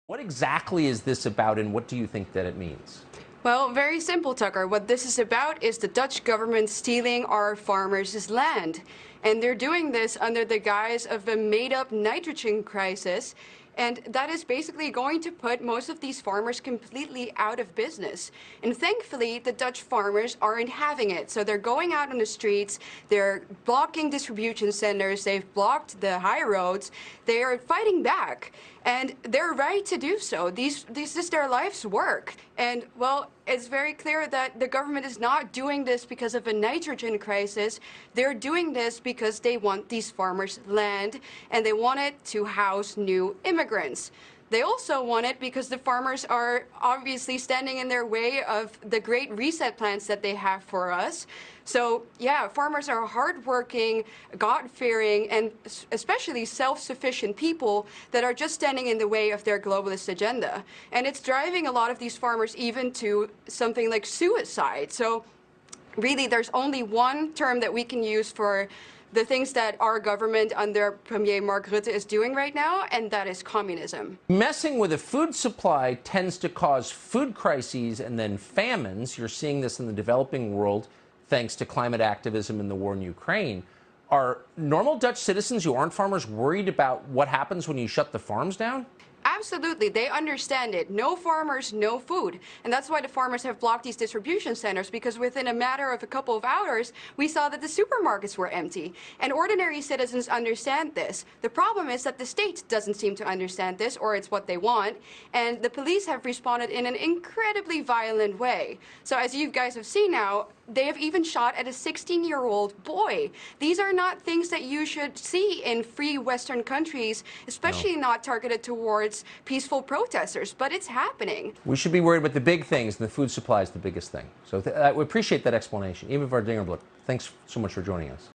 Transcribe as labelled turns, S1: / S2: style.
S1: What exactly is this about, and what do you think that it means?
S2: Well, very simple, Tucker. What this is about is the Dutch government stealing our farmers' land. And they're doing this under the guise of a made-up nitrogen crisis. And that is basically going to put most of these farmers completely out of business. And thankfully, the Dutch farmers aren't having it. So they're going out on the streets, they're blocking distribution centers, they've blocked the high roads, they are fighting back. And they're right to do so. This is their life's work. And, well, it's very clear that the government is not doing this because of a nitrogen crisis. They're doing this because they want these farmers' land, and they want it to house new immigrants. They also want it because the farmers are obviously standing in their way of the great reset plans that they have for us. So, yeah, farmers are hardworking, God-fearing, and especially self-sufficient people that are just standing in the way of their globalist agenda. And it's driving a lot of these farmers even to something like suicide. So, really, there's only one term that we can use for the things that our government under Premier Mark Rutte is doing right now, and that is communism.
S1: Messing with a food supply tends to cause food crises and then famines. You're seeing this in the developing world thanks to climate activism and the war in Ukraine. Are normal Dutch citizens who aren't farmers worried about what happens when you shut the farms down?
S2: Absolutely, they understand it. No farmers, no food. And that's why the farmers have blocked these distribution centers, because within a matter of a couple of hours, we saw that the supermarkets were empty. And ordinary citizens understand this. The problem is that the state doesn't seem to understand this, or it's what they want. And the police have responded in an incredibly violent way. So as you guys have seen now, they have even shot at a 16-year-old boy. These are not things that you should see in free Western countries, especially not targeted towards peaceful protesters, but it's happening.
S1: We should be worried about the big things, and the food supply is the biggest thing. So we appreciate that explanation. Eva Vardingerblik, thanks so much for joining us.